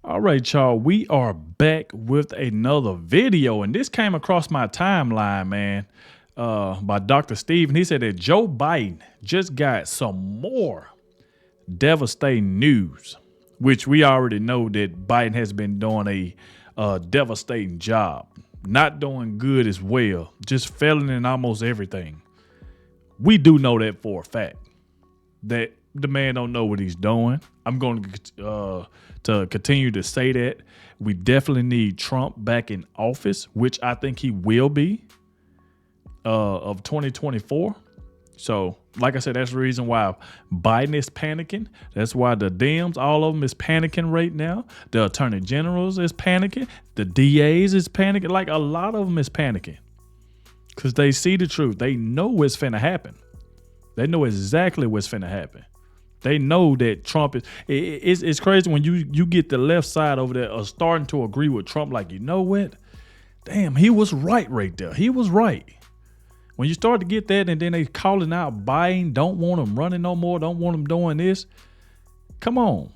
All right, y'all. We are back with another video, and this came across my timeline, man, by Dr. Steve, and he said that Joe Biden just got some more devastating news, which we already know that Biden has been doing a devastating job, not doing good as well, just failing in almost everything. We do know that for a fact that the man don't know what he's doing. I'm going to continue to say that. We definitely need Trump back in office, which I think he will be of 2024. So, like I said, that's the reason why Biden is panicking. That's why the Dems, all of them, is panicking right now. The attorney generals is panicking. The DAs is panicking. Like, a lot of them is panicking because they see the truth. They know what's finna happen. They know exactly what's finna happen. They know that Trump is. It's crazy when you get the left side over there starting to agree with Trump. Like, you know what? Damn, he was right there. He was right. When you start to get that, and then they calling out Biden, don't want him running no more, don't want him doing this. Come on.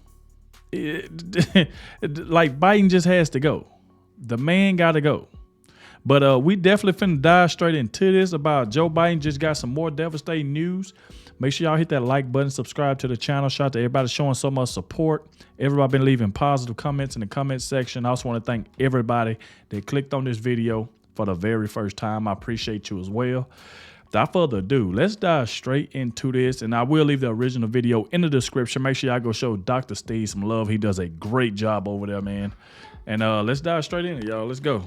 Like, Biden just has to go. The man got to go. But we definitely finna dive straight into this about Joe Biden just got some more devastating news. Make sure y'all hit that like button, subscribe to the channel. Shout out to everybody showing so much support. Everybody been leaving positive comments in the comment section. I also want to thank everybody that clicked on this video for the very first time. I appreciate you as well. Without further ado, let's dive straight into this. And I will leave the original video in the description. Make sure y'all go show Dr. Steve some love. He does a great job over there, man. And let's dive straight in, y'all. Let's go.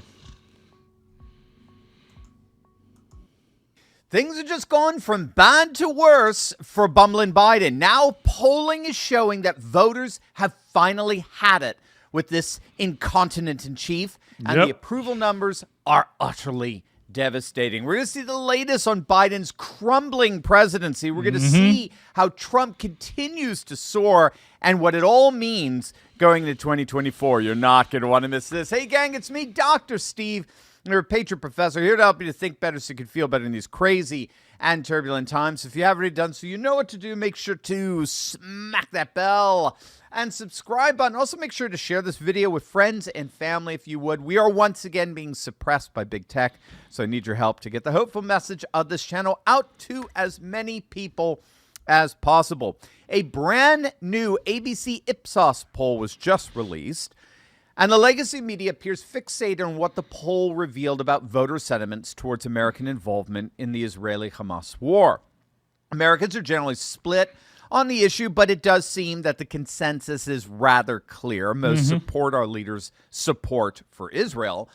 Things are just going from bad to worse for bumbling Biden. Now polling is showing that voters have finally had it with this incontinent in chief, and the approval numbers are utterly devastating. We're going to see the latest on Biden's crumbling presidency. We're going to see how Trump continues to soar and what it all means going into 2024. You're not going to want to miss this. Hey, gang, it's me, Dr. Steve. You're a Patriot Professor here to help you to think better so you can feel better in these crazy and turbulent times. If you haven't already done so, you know what to do. Make sure to smack that bell and subscribe button. Also, make sure to share this video with friends and family if you would. We are once again being suppressed by big tech, so I need your help to get the hopeful message of this channel out to as many people as possible. A brand new ABC Ipsos poll was just released, and the legacy media appears fixated on what the poll revealed about voter sentiments towards American involvement in the Israeli-Hamas war. Americans are generally split on the issue, but it does seem that the consensus is rather clear. Most support our leaders' support for Israel,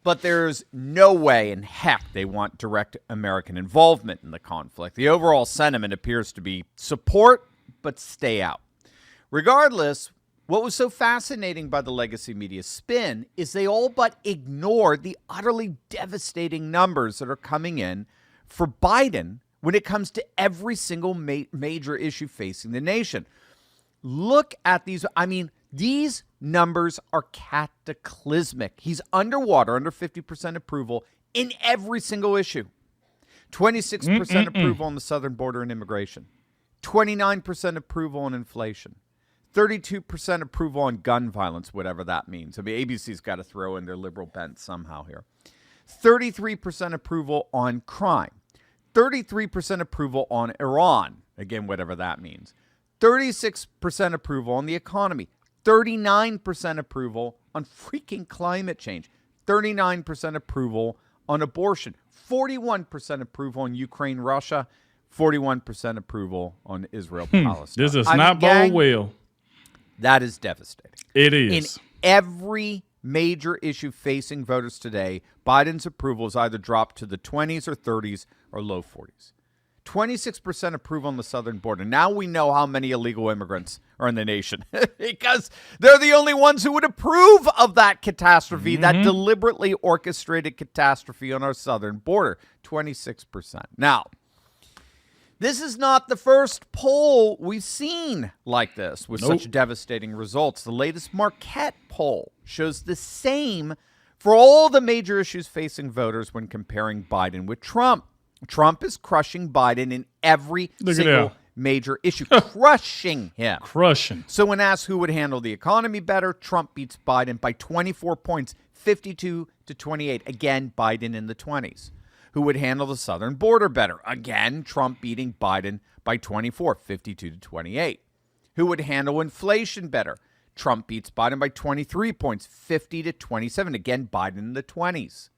but there's no way in heck they want direct American involvement in the conflict. The overall sentiment appears to be support, but stay out. Regardless, what was so fascinating by the legacy media spin is they all but ignored the utterly devastating numbers that are coming in for Biden when it comes to every single major issue facing the nation. Look at these. I mean, these numbers are cataclysmic. He's underwater, under 50% approval in every single issue. 26% approval on the southern border and immigration. 29% approval on inflation. 32% approval on gun violence, whatever that means. I mean, ABC's got to throw in their liberal bent somehow here. 33% approval on crime. 33% approval on Iran, again, whatever that means. 36% approval on the economy. 39% approval on freaking climate change. 39% approval on abortion. 41% approval on Ukraine, Russia. 41% approval on Israel, Palestine. This is not bode well. That is devastating. It is. In every major issue facing voters today, Biden's approval has either dropped to the 20s or 30s or low 40s. 26% approval on the southern border. Now we know how many illegal immigrants are in the nation because they're the only ones who would approve of that catastrophe, that deliberately orchestrated catastrophe on our southern border. 26%. Now, this is not the first poll we've seen like this with such devastating results. The latest Marquette poll shows the same for all the major issues facing voters when comparing Biden with Trump. Trump is crushing Biden in every single major issue, crushing him. Crushing. So when asked who would handle the economy better, Trump beats Biden by 24 points, 52 to 28. Again, Biden in the 20s. Who would handle the southern border better? Again, Trump beating Biden by 24, 52 to 28. Who would handle inflation better? Trump beats Biden by 23 points, 50 to 27. Again, Biden in the 20s.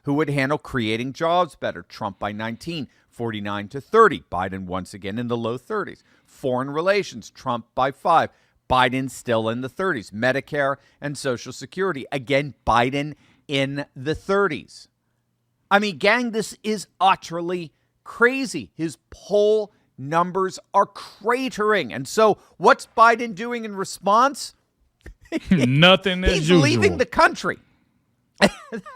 Who would handle creating jobs better? Trump by 19, 49 to 30. Biden once again in the low 30s. Foreign relations, Trump by 5. Biden still in the 30s. Medicare and Social Security, again, Biden in the 30s. I mean, gang, this is utterly crazy. His poll numbers are cratering. And so what's Biden doing in response? Nothing as usual. He's leaving the country.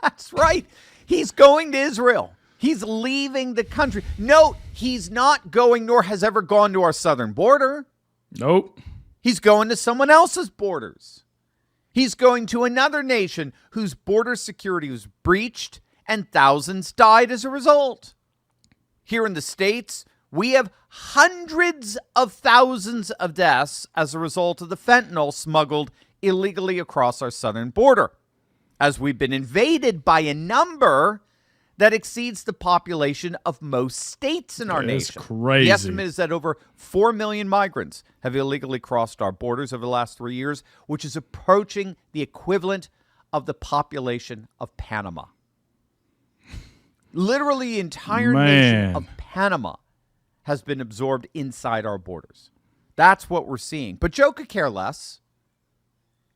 That's right. He's going to Israel. He's leaving the country. Note, he's not going, nor has ever gone to our southern border. Nope. He's going to someone else's borders. He's going to another nation whose border security was breached and thousands died as a result. Here in the States, we have hundreds of thousands of deaths as a result of the fentanyl smuggled illegally across our southern border, as we've been invaded by a number that exceeds the population of most states in our nation. That's crazy. The estimate is that over 4 million migrants have illegally crossed our borders over the last 3 years, which is approaching the equivalent of the population of Panama. Literally, the entire nation of Panama has been absorbed inside our borders. That's what we're seeing. But Joe could care less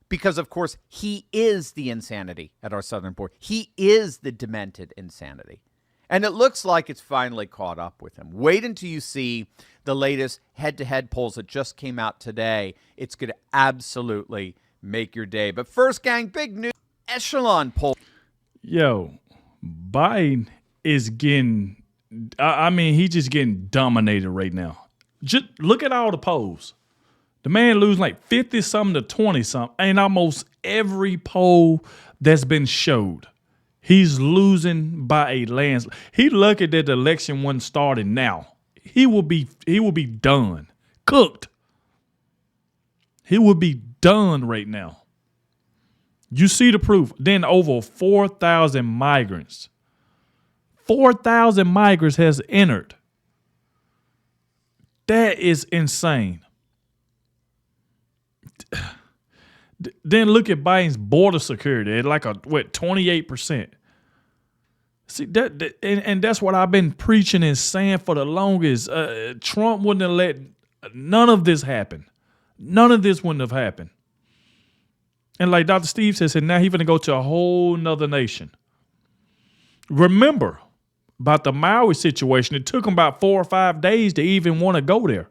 because, of course, he is the insanity at our southern border. He is the demented insanity. And it looks like it's finally caught up with him. Wait until you see the latest head-to-head polls that just came out today. It's going to absolutely make your day. But first, gang, big news. Echelon poll. Yo, Biden is getting, he's just getting dominated right now. Just look at all the polls. The man losing like 50-something to 20-something. And almost every poll that's been showed, he's losing by a landslide. He lucky that the election wasn't started now. He will be done. Cooked. He will be done right now. You see the proof. Then over 4,000 migrants. 4,000 migrants has entered. That is insane. Then look at Biden's border security at like 28%. See that and that's what I've been preaching and saying for the longest. Trump wouldn't have let none of this happen. None of this wouldn't have happened. And like Dr. Steve said, now he's going to go to a whole nother nation. Remember about the Maui situation, it took him about 4 or 5 days to even want to go there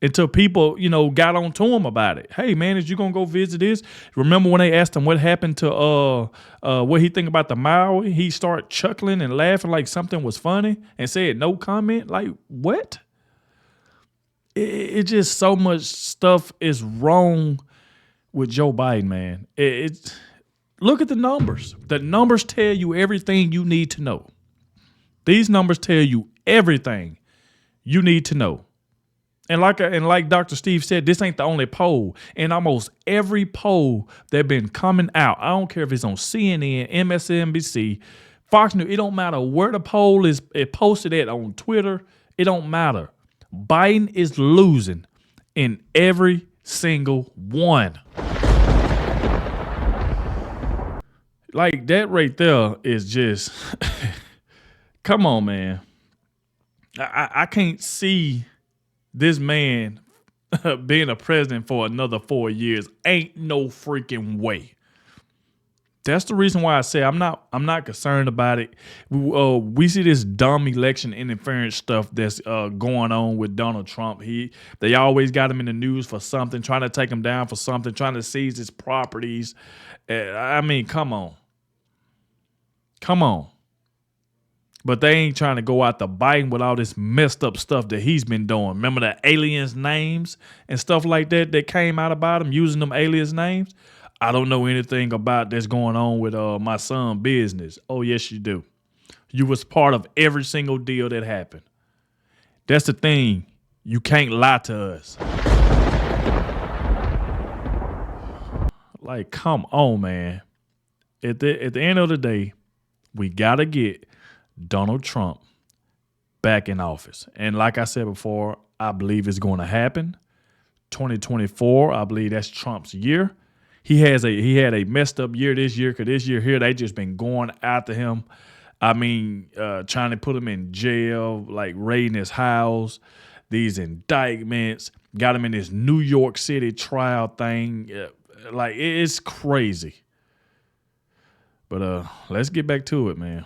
until people, got on to him about it. Hey, man, is you going to go visit this? Remember when they asked him what happened to what he think about the Maui? He started chuckling and laughing like something was funny and said no comment. Like, what? It just so much stuff is wrong with Joe Biden, man. Look at the numbers. The numbers tell you everything you need to know. These numbers tell you everything you need to know. And like Dr. Steve said, this ain't the only poll. In almost every poll that been coming out, I don't care if it's on CNN, MSNBC, Fox News, it don't matter where the poll is posted at on Twitter. It don't matter. Biden is losing in every single one. Like that right there is just, come on, man. I can't see this man being a president for another 4 years. Ain't no freaking way. That's the reason why I say I'm not concerned about it. We see this dumb election interference stuff that's going on with Donald Trump. They always got him in the news for something, trying to take him down for something, trying to seize his properties. Come on. Come on. But they ain't trying to go out to Biden with all this messed up stuff that he's been doing. Remember the aliens' names and stuff like that came out about him, using them aliens' names? I don't know anything about that's going on with my son's business. Oh, yes, you do. You was part of every single deal that happened. That's the thing. You can't lie to us. Like, come on, man. At the end of the day, we got to get Donald Trump back in office. And like I said before, I believe it's going to happen. 2024, I believe that's Trump's year. He had a messed up year this year, because this year here, they just been going after him. I mean, trying to put him in jail, like raiding his house, these indictments, got him in this New York City trial thing. Like, it's crazy. But let's get back to it, man.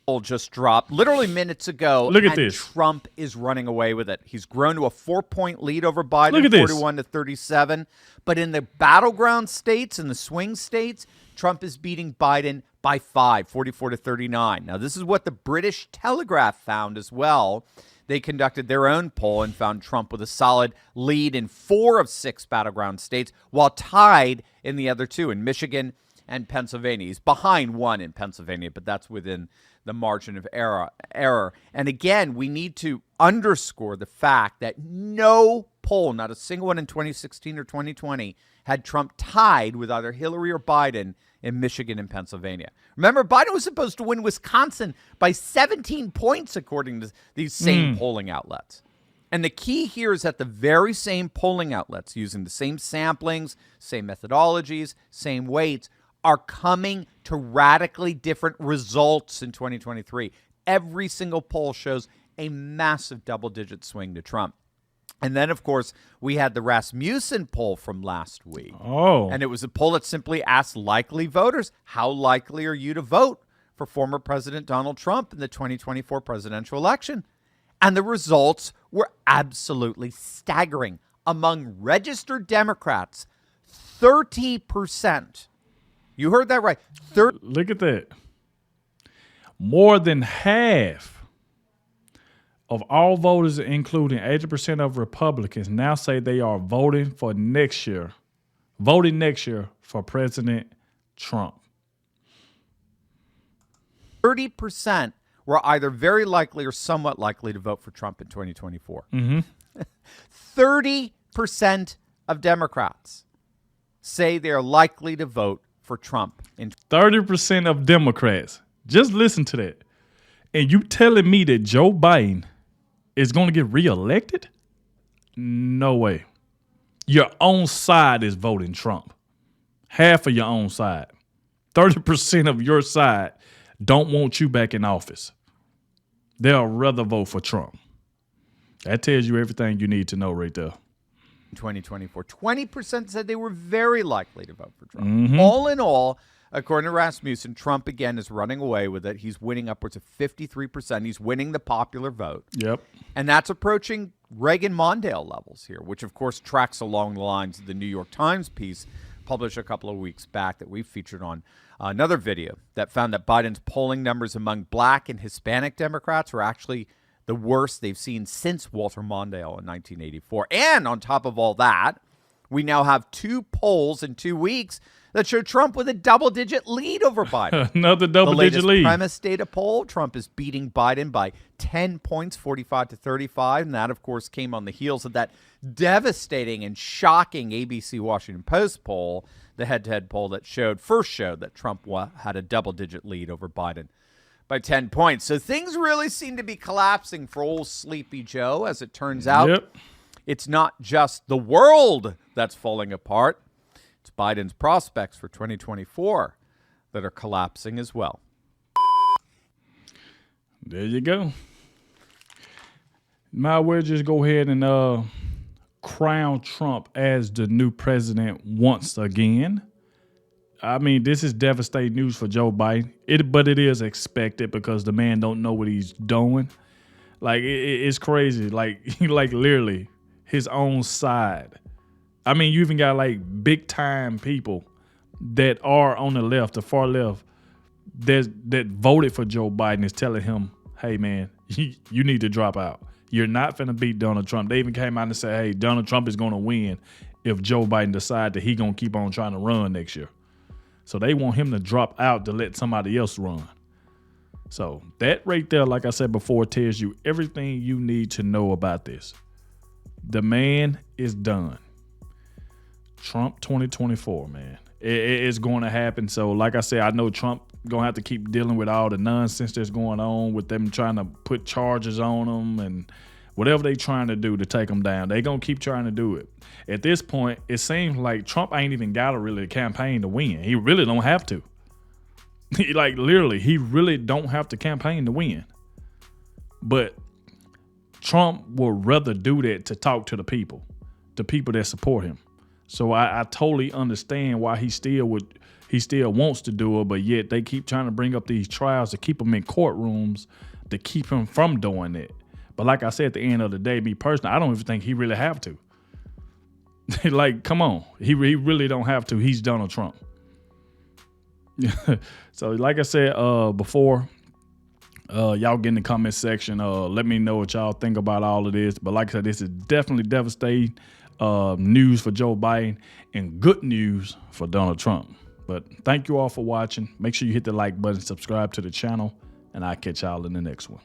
Poll just dropped literally minutes ago. Look at and this. Trump is running away with it. He's grown to a 4-point lead over Biden, Look at this. 41 to 37. But in the battleground states and the swing states, Trump is beating Biden by 5, 44 to 39. Now, this is what the British Telegraph found as well. They conducted their own poll and found Trump with a solid lead in 4 of 6 battleground states, while tied in the other 2, in Michigan and Pennsylvania. He's behind 1 in Pennsylvania, but that's within the margin of error. And again, we need to underscore the fact that no poll, not a single one in 2016 or 2020, had Trump tied with either Hillary or Biden in Michigan and Pennsylvania. Remember, Biden was supposed to win Wisconsin by 17 points, according to these same polling outlets. And the key here is that the very same polling outlets, using the same samplings, same methodologies, same weights, are coming to radically different results in 2023. Every single poll shows a massive double-digit swing to Trump. And then, of course, we had the Rasmussen poll from last week. Oh. And it was a poll that simply asked likely voters, how likely are you to vote for former President Donald Trump in the 2024 presidential election? And the results were absolutely staggering. Among registered Democrats, 30%. You heard that right. Look at that. More than half of all voters, including 80% of Republicans, now say they are voting next year for President Trump. 30% were either very likely or somewhat likely to vote for Trump in 2024. 30% of Democrats say they are likely to vote for Trump. 30% of Democrats. Just listen to that. And you telling me that Joe Biden is going to get reelected? No way. Your own side is voting Trump. Half of your own side. 30% of your side don't want you back in office. They'll rather vote for Trump. That tells you everything you need to know right there. 2024. 20% said they were very likely to vote for Trump. All in all, according to Rasmussen, Trump again is running away with it. He's winning upwards of 53%. He's winning the popular vote. Yep. And that's approaching Reagan-Mondale levels here, which of course tracks along the lines of the New York Times piece published a couple of weeks back that we featured on another video that found that Biden's polling numbers among Black and Hispanic Democrats were actually the worst they've seen since Walter Mondale in 1984. And on top of all that, we now have 2 polls in 2 weeks that show Trump with a double-digit lead over Biden. Another double-digit lead. The latest premise data poll, Trump is beating Biden by 10 points, 45 to 35. And that, of course, came on the heels of that devastating and shocking ABC Washington Post poll, the head-to-head poll that first showed that Trump had a double-digit lead over Biden by 10 points. So things really seem to be collapsing for old Sleepy Joe, as it turns out. Yep. It's not just the world that's falling apart. It's Biden's prospects for 2024 that are collapsing as well. There you go. Might well just go ahead and crown Trump as the new president once again. I mean, this is devastating news for Joe Biden. But it is expected because the man don't know what he's doing. Like, it's crazy. Like literally his own side. I mean, you even got like big time people that are on the left, the far left, that voted for Joe Biden is telling him, hey man, you need to drop out. You're not finna beat Donald Trump. They even came out and said, hey, Donald Trump is gonna win if Joe Biden decides that he gonna keep on trying to run next year. So they want him to drop out to let somebody else run. So that right there, like I said before, tells you everything you need to know about this. The man is done. Trump 2024, man. It's going to happen. So like I said, I know Trump going to have to keep dealing with all the nonsense that's going on with them trying to put charges on him and whatever they trying to do to take him down. They going to keep trying to do it. At this point, it seems like Trump ain't even got to really campaign to win. He really don't have to. He really don't have to campaign to win. But Trump would rather do that to talk to the people that support him. So I totally understand why he still wants to do it, but yet they keep trying to bring up these trials to keep him in courtrooms to keep him from doing it. But like I said, at the end of the day, me personally, I don't even think he really have to. Like, come on. He really don't have to. He's Donald Trump. So like I said before, y'all get in the comment section. Let me know what y'all think about all of this. But like I said, this is definitely devastating news for Joe Biden and good news for Donald Trump. But thank you all for watching. Make sure you hit the like button, subscribe to the channel, and I'll catch y'all in the next one.